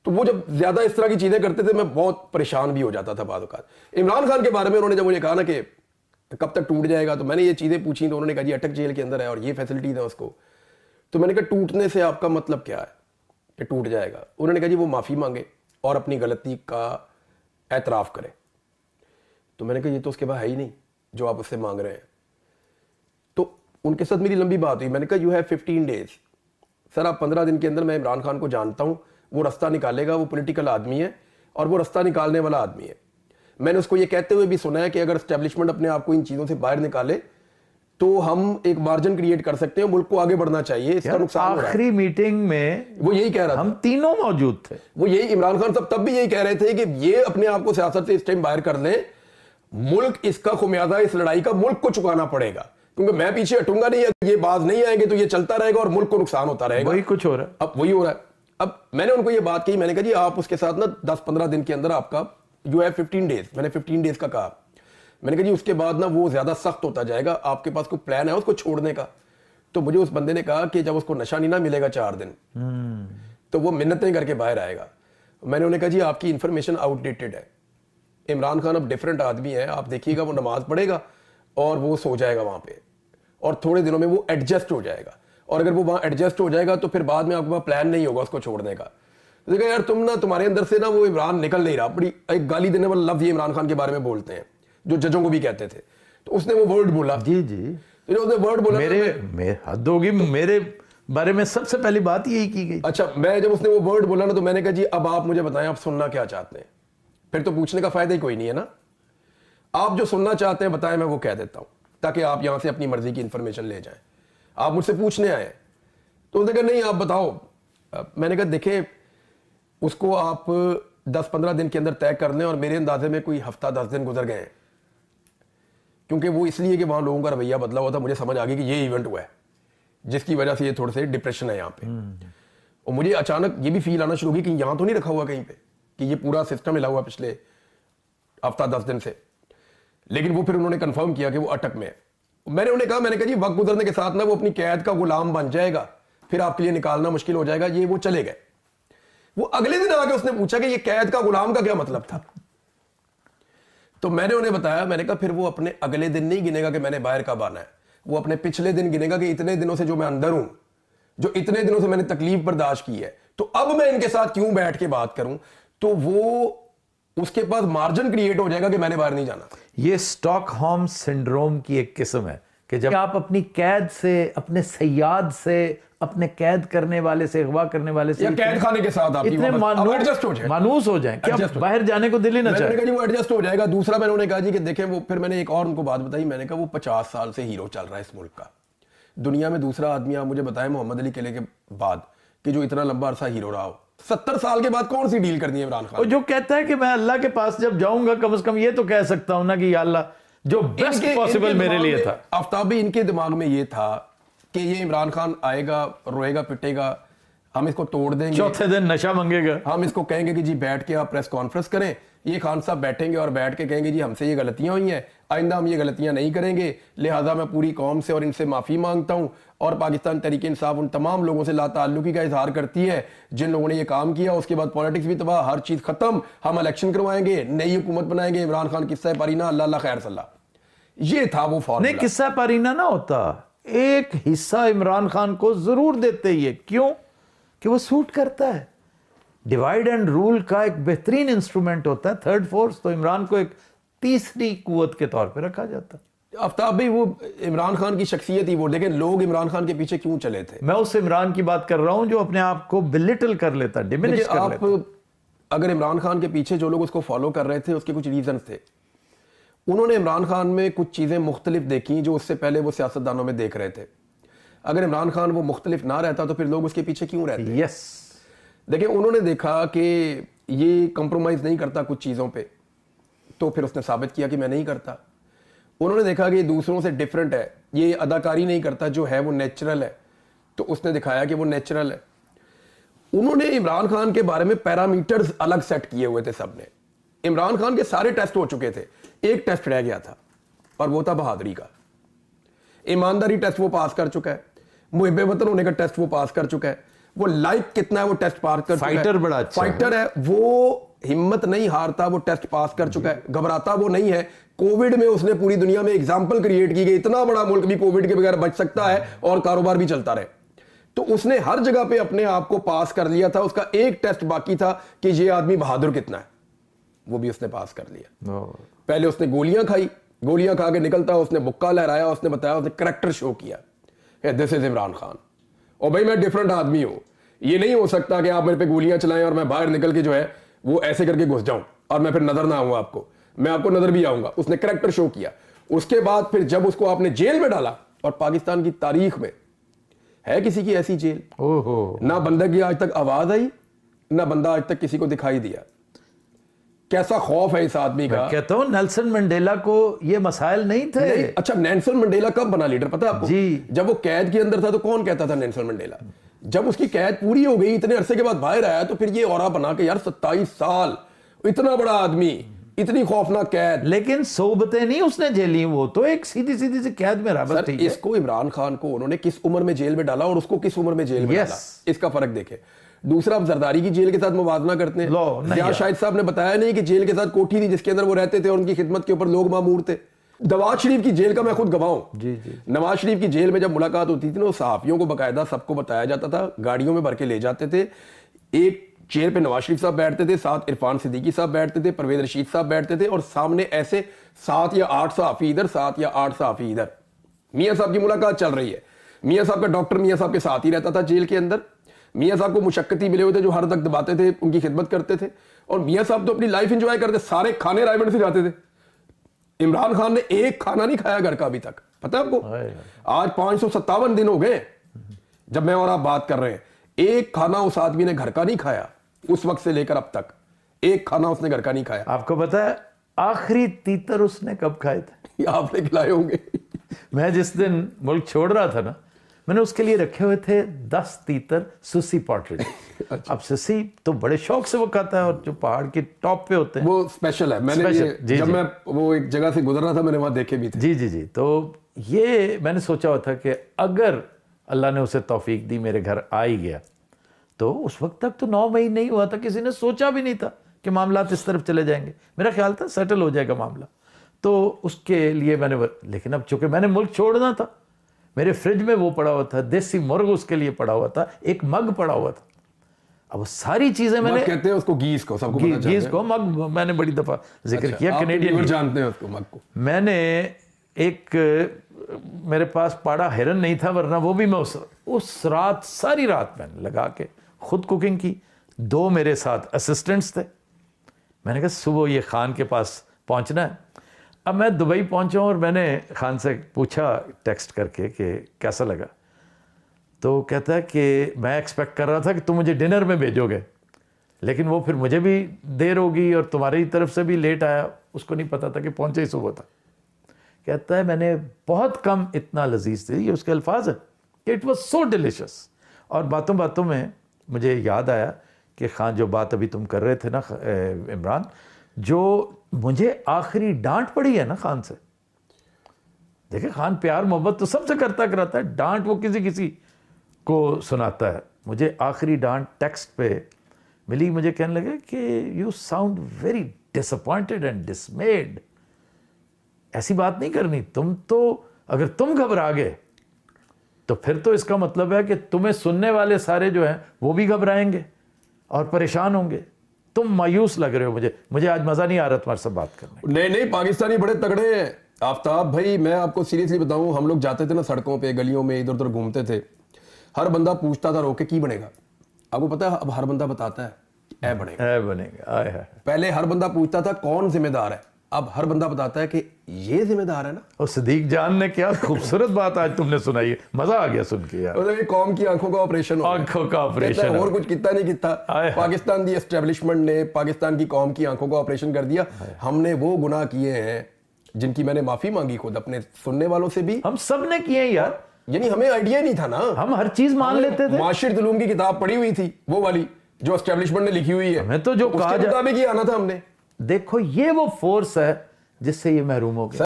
तो वो जब ज्यादा इस तरह की चीजें करते थे मैं बहुत परेशान भी हो जाता था बाद औक़ात। इमरान खान के बारे में उन्होंने जब मुझे कहा ना कि कब तक टूट जाएगा, तो मैंने ये चीजें पूछी तो उन्होंने कहा जी अटक जेल के अंदर है और ये फैसिलिटीज है उसको। तो मैंने कहा टूटने से आपका मतलब क्या है कि टूट जाएगा? उन्होंने कहा जी वो माफी मांगे और अपनी गलती का एतराफ करे। तो मैंने कहा ये तो उसके पास है ही नहीं जो आप उससे मांग रहे हैं। तो उनके साथ मेरी लंबी बात हुई। मैंने कहा यू हैव 15 डेज, सर आप 15 दिन के अंदर, मैं इमरान खान को जानता हूं, वो रास्ता निकालेगा, वो पॉलिटिकल आदमी है और वो रास्ता निकालने वाला आदमी है। मैंने उसको ये कहते हुए भी सुना है कि अगर एस्टेब्लिशमेंट अपने आप को इन चीजों से बाहर निकाले तो हम एक मार्जिन क्रिएट कर सकते हैं, मुल्क को आगे बढ़ना चाहिए, इसका नुकसान हो रहा है। आखिरी मीटिंग में वो यही कह रहा था, हम तीनों मौजूद थे, वो यही इमरान खान साहब तब भी यही कह रहे थे कि ये अपने आप को सियासत से इस टाइम बाहर कर लें, मुल्क इसका खुमियाजा इस लड़ाई का मुल्क को चुकाना पड़ेगा, क्योंकि मैं पीछे हटूंगा नहीं, ये बाज नहीं आएंगे तो ये चलता रहेगा और मुल्क को नुकसान होता रहेगा। वही कुछ हो रहा है, अब वही हो रहा है। अब मैंने उनको ये बात कही, मैंने कहा जी आप उसके साथ ना 10-15 दिन के अंदर आपका यू हैव 15 डेज, मैंने 15 डेज का कहा। मैंने कहा जी उसके बाद ना वो ज्यादा सख्त होता जाएगा, आपके पास कोई प्लान है उसको छोड़ने का? तो मुझे उस बंदे ने कहा कि जब उसको नशा नहीं ना मिलेगा 4 दिन तो वो मिन्नतें करके बाहर आएगा। मैंने उन्हें कहा जी आपकी इंफॉर्मेशन आउटडेटेड है, इमरान खान अब डिफरेंट आदमी है, आप देखिएगा वो नमाज पढ़ेगा और वो सो जाएगा वहां पे और थोड़े दिनों में वो एडजस्ट हो जाएगा, और अगर वो वहां एडजस्ट हो जाएगा तो फिर बाद में आपके पास प्लान नहीं होगा उसको छोड़ने का। तो देखा यार तुम ना, तुम्हारे अंदर से ना वो इमरान निकल नहीं रहा। बड़ी एक गाली देने वाला लफ्ज ये इमरान खान के बारे में बोलते हैं जो जजों को भी कहते थे, तो उसने वो वर्ड बोला। जी जी, तो जो उसने वर्ड बोला मेरे हद होगी, मेरे बारे में सबसे पहली बात यही की गई। अच्छा, मैं जब उसने वो वर्ड बोला ना तो मैंने कहा जी अब आप मुझे बताएं आप सुनना क्या चाहते हैं? फिर तो पूछने का फायदा ही कोई नहीं है ना, आप जो सुनना चाहते हैं बताएं, मैं वो कह देता हूं ताकि आप यहां से अपनी मर्जी की इंफॉर्मेशन ले जाएं। आप मुझसे पूछने आए, तो उसने कहा नहीं आप बताओ। मैंने कहा देखें उसको आप 10-15 दिन के अंदर तय कर लें, और मेरे अंदाजे में कोई हफ्ता 10 दिन गुजर गए हैं, क्योंकि वो इसलिए कि वहां लोगों का रवैया बदला हुआ था। मुझे समझ आ गई कि ये इवेंट हुआ है जिसकी वजह से ये थोड़े से डिप्रेशन है यहाँ पे। और मुझे अचानक ये भी फील आना शुरू हुई कि यहाँ तो नहीं रखा हुआ कहीं पे कि ये पूरा सिस्टम हिला हुआ पिछले हफ्ता 10 दिन से। लेकिन वो फिर उन्होंने कंफर्म किया कि वो अटक में है। मैंने उन्हें कहा, मैंने कहा जी वक्त गुजरने के साथ ना वो अपनी कैद का गुलाम बन जाएगा, फिर आपके लिए निकालना मुश्किल हो जाएगा। ये वो चले गए। वो अगले दिन आके उसने पूछा कि ये कैद का गुलाम का क्या मतलब था? तो मैंने उन्हें बताया, मैंने कहा फिर वो अपने अगले दिन नहीं गिनेगा कि मैंने बाहर कब आना है, वो अपने पिछले दिन गिनेगा कि इतने दिनों से जो मैं अंदर हूं, जो इतने दिनों से मैंने तकलीफ बर्दाश्त की है, तो अब मैं इनके साथ क्यों बैठ के बात करूं? तो वो उसके पास मार्जिन क्रिएट हो जाएगा कि मैंने बाहर नहीं जाना। ये स्टॉकहोम सिंड्रोम की एक किस्म है कि जब आप अपनी कैद से, अपने सयाद से, अपने कैद करने वाले से, अगवा करने वाले से, या कैद खाने के साथ आप इतने मानूस हो जाए कि आप बाहर जाने को दिल ही ना चाहे। मैंने कहा जी वो एडजस्ट हो जाएगा। दूसरा मैंने उन्हें कहा जी कि देखें वो, फिर मैंने एक और उनको बात बताई, मैंने कहा वो 50 साल से हीरो चल रहा है इस मुल्क का। दुनिया में दूसरा आदमी आप मुझे बताएं मोहम्मद अली किले के बाद कि जो इतना लंबा अरसा हीरो रहा हो। 70 साल के बाद कौन सी डील करनी है इमरान खान? जो कहता है कि मैं अल्लाह के पास जब जाऊंगा कम से कम ये तो कह सकता हूं ना कि या अल्लाह जो बेस्ट पॉसिबल मेरे लिए था। आफ्ताबी इनके दिमाग में ये था कि ये इमरान खान आएगा, रोएगा, पिटेगा, हम इसको तोड़ देंगे, चौथे दिन नशा मांगेगा, हम इसको कहेंगे कि जी बैठ के आप प्रेस कॉन्फ्रेंस करें। ये खान साहब बैठेंगे और बैठ के कहेंगे जी हमसे ये गलतियां हुई हैं, आइंदा हम ये गलतियां नहीं करेंगे, लिहाजा मैं पूरी कौम से और इनसे माफी मांगता हूं। और पाकिस्तान तहरीक इंसाफ उन तमाम लोगों से लाताल्लुकी का इजहार करती है जिन लोगों ने ये काम किया। उसके बाद पॉलिटिक्स भी तबाह, हर चीज खत्म, हम इलेक्शन करवाएंगे, नई हुकूमत बनाएंगे, इमरान खान किस्सा पारीना, अल्लाह खैर सल्ला। ये था वो फॉर्मूला। नहीं, किस्सा पारीना ना होता, एक हिस्सा इमरान खान को जरूर देते ही है। क्यों? कि वो सूट करता है। डिवाइड एंड रूल का एक बेहतरीन इंस्ट्रूमेंट होता है थर्ड फोर्स, तो इमरान को एक तीसरी कुव्वत के तौर पे रखा जाता है। आफ्ताब भाई वो इमरान खान की शख्सियत ही वो, लेकिन लोग इमरान खान के पीछे क्यों चले थे? मैं उस इमरान की बात कर रहा हूं जो अपने आप को बिलिटल कर लेता, डिमिनिश कर लेता। अगर इमरान खान के पीछे जो लोग उसको फॉलो कर रहे थे उसके कुछ रीजन थे। उन्होंने इमरान खान में कुछ चीजें मुख्तलिफ देखी जो उससे पहले वो सियासतदानों में देख रहे थे। अगर इमरान खान वो मुख्तलिफ ना रहता तो फिर लोग उसके पीछे क्यों रहते? यस, देखिए उन्होंने देखा कि ये कंप्रोमाइज नहीं करता कुछ चीजों पे, तो फिर उसने साबित किया कि मैं नहीं करता। उन्होंने देखा कि दूसरों से डिफरेंट है, ये अदाकारी नहीं करता, जो है वो नेचुरल है, तो उसने दिखाया कि वो नेचुरल है। उन्होंने इमरान खान के बारे में पैरामीटर्स अलग सेट किए हुए थे सबने। इमरान खान के सारे टेस्ट हो चुके थे, एक टेस्ट रह गया था और वो था बहादुरी का। ईमानदारी टेस्ट वो पास कर चुका है, मुहिब्बे वतन होने का टेस्ट वो पास कर चुका है, वो लाइक कितना है, वो टेस्ट पास कर चुका है। फाइटर बड़ा अच्छा फाइटर है वो, हिम्मत नहीं हारता, वो टेस्ट पास कर चुका है, घबराता वो नहीं है। कोविड में उसने पूरी दुनिया में एग्जाम्पल क्रिएट की गई, इतना बड़ा मुल्क भी कोविड के बगैर बच सकता है और कारोबार भी चलता रहे। तो उसने हर जगह पे अपने आप को पास कर लिया था। उसका एक टेस्ट बाकी था कि ये आदमी बहादुर कितना है, वो भी उसने पास कर लिया। पहले उसने गोलियां खाई, गोलियां खा के निकलता, उसने बुक्का लहराया, उसने बताया, उसने करैक्टर शो किया, दिस इज इमरान खान, और भाई मैं डिफरेंट आदमी हूं। ये नहीं हो सकता कि आप मेरे पे गोलियां चलाएं और मैं बाहर निकल के जो है वो ऐसे करके घुस जाऊं और मैं फिर नजर ना आऊं आपको, मैं आपको नजर भी आऊंगा। उसने करैक्टर शो किया। उसके बाद फिर जब उसको आपने जेल में डाला, और पाकिस्तान की तारीख में है किसी की ऐसी जेल, ओहो, ना बंदा की आज तक आवाज आई, ना बंदा आज तक किसी को दिखाई दिया। कैसा खौफ है इस आदमी का। कहता हूं नेल्सन मंडेला को ये मसाइल नहीं थे। नहीं, अच्छा नेल्सन मंडेला कब बना लीडर पता है आपको? जी। जब वो कैद के अंदर था तो कौन कहता था नेल्सन मंडेला? जब उसकी कैद पूरी हो गई, इतने अरसे के बाद बाहर आया, तो फिर ये औरा बना के, यार 27 साल, इतना बड़ा आदमी, इतनी खौफनाक कैद। लेकिन सोबतें नहीं उसने झेली, वो तो एक सीधी सीधी सी कैद में रहा। बस ठीक है। इसको इमरान खान को उन्होंने किस उम्र में जेल में डाला और उसको किस उम्र में जेल में डाला, इसका फर्क देखे। दूसरा, आप जरदारी की जेल के साथ मुवाजना करते हैं। जिया शाहिद साहब ने बताया नहीं कि जेल के साथ कोठी थी जिसके अंदर वो रहते थे और उनकी खिदमत के ऊपर लोग मामूर थे। नवाज शरीफ की जेल का मैं खुद गवाह हूं। जी जी। नवाज शरीफ की जेल में जब मुलाकात होती थी ना, सहाफियों को बकायदा सबको बताया जाता था, गाड़ियों में भर के ले जाते थे। एक चेयर पे नवाज शरीफ साहब बैठते थे, साथ इरफान सिद्दीकी साहब बैठते थे, परवेज रशीद साहब बैठते थे, और सामने ऐसे 7 या 8 सहाफी इधर, 7 या 8 सहाफी इधर। मियां साहब की मुलाकात चल रही है। मियां साहब का डॉक्टर मियां साहब के साथ ही रहता था जेल के अंदर। मियां साहब को मुशक्कती मिले हुए थे जो हर तक दबाते थे, उनकी खिदमत करते थे, और मियां साहब तो अपनी लाइफ एंजॉय करते, सारे खाने रायमंड से जाते थे। इमरान खान ने एक खाना नहीं खाया घर का अभी तक, पता है आपको? आज 557 दिन हो गए जब मैं और आप बात कर रहे हैं, एक खाना उस आदमी ने घर का नहीं खाया। उस वक्त से लेकर अब तक एक खाना उसने घर का नहीं खाया। आपको पता है आखिरी तीतर उसने कब खाए थे? आपने खिलाए होंगे। मैं जिस दिन मुल्क छोड़ रहा था ना, मैंने उसके लिए रखे हुए थे 10 तीतर सुसी पॉटरी। अच्छा। अब सुसी तो बड़े शौक से वो खाता है, और जो पहाड़ के टॉप पे होते हैं वो स्पेशल है। मैंने जब मैं वो एक जगह से गुजर रहा था, मैंने वहां देखे भी थे। जी जी जी। तो ये मैंने सोचा हुआ था कि अगर अल्लाह ने उसे तौफीक दी, मेरे घर आ ही गया, तो उस वक्त तक तो 9 मई नहीं हुआ था, किसी ने सोचा भी नहीं था कि मामला इस तरफ चले जाएंगे। मेरा ख्याल था सेटल हो जाएगा मामला, तो उसके लिए मैंने, लेकिन अब चूंकि मैंने मुल्क छोड़ना था, मेरे फ्रिज में वो पड़ा हुआ था, देसी मुर्ग उसके लिए पड़ा हुआ था, एक मग पड़ा हुआ था। अब वो सारी चीजें मैंने, कहते हैं उसको गीस को, सबको गीस को मग मैंने बड़ी दफा जिक्र किया, कैनेडियन जानते हैं उसको मग को। मैंने एक, मेरे पास पाड़ा हिरन नहीं था, वरना वो भी मैं उस रात, सारी रात मैंने लगा के खुद कुकिंग की। 2 मेरे साथ असिस्टेंट्स थे। मैंने कहा सुबह ये खान के पास पहुंचना है। अब मैं दुबई पहुंचा और मैंने खान से पूछा टेक्स्ट करके कि कैसा लगा, तो कहता है कि मैं एक्सपेक्ट कर रहा था कि तुम मुझे डिनर में भेजोगे, लेकिन वो फिर मुझे भी देर होगी और तुम्हारी तरफ से भी लेट आया, उसको नहीं पता था कि पहुंचे ही सुबह था। कहता है मैंने बहुत कम इतना लजीज थी, ये उसके अल्फाज है कि इट वॉज सो डिलिशियस। और बातों बातों में मुझे याद आया कि खान, जो बात अभी तुम कर रहे थे ना इमरान, जो मुझे आखिरी डांट पड़ी है ना खान से, देखिए खान प्यार मोहब्बत तो सबसे करता कराता है, डांट वो किसी किसी को सुनाता है। मुझे आखिरी डांट टेक्स्ट पे मिली, मुझे कहने लगे कि you sound very disappointed and डिसमेड। ऐसी बात नहीं करनी, तुम तो, अगर तुम घबरा गए तो फिर तो इसका मतलब है कि तुम्हें सुनने वाले सारे जो हैं वो भी घबराएंगे और परेशान होंगे। तुम मायूस लग रहे हो, मुझे आज मजा नहीं आ रहा तुम्हारे साथ बात करने। नहीं, पाकिस्तानी बड़े तगड़े हैं आफ्ताब भाई। मैं आपको सीरियसली बताऊं, हम लोग जाते थे ना सड़कों पे, गलियों में, इधर उधर घूमते थे, हर बंदा पूछता था रोके की बनेगा। आपको पता है अब हर बंदा बताता है ए बनेगा, ए बनेगा। आए है। पहले हर बंदा पूछता था कौन जिम्मेदार है, अब हर बंदा बताता है कि ये जिम्मेदार है ना। और सदीक जान ने क्या खूबसूरत बात आज तुमने सुनाई है, मजा आ गया सुन के यार। मतलब कौम की आंखों का ऑपरेशन, आंखों का ऑपरेशन, और कुछ कितना नहीं किता। पाकिस्तान की एस्टेब्लिशमेंट ने पाकिस्तान की कौम की आंखों का ऑपरेशन कर दिया। हमने वो गुनाह किए हैं जिनकी मैंने माफी मांगी खुद अपने सुनने वालों से भी, हम सब ने किए यार। यानी हमें आइडिया नहीं था ना, हम हर चीज मान लेते थे। माशिर जुलूम की किताब पढ़ी हुई थी, वो वाली जो एस्टेब्लिशमेंट ने लिखी हुई है, हमें तो जो उसके मुताबिक ही आना था हमने। देखो ये वो फोर्स है जिससे ये महरूम हो गया।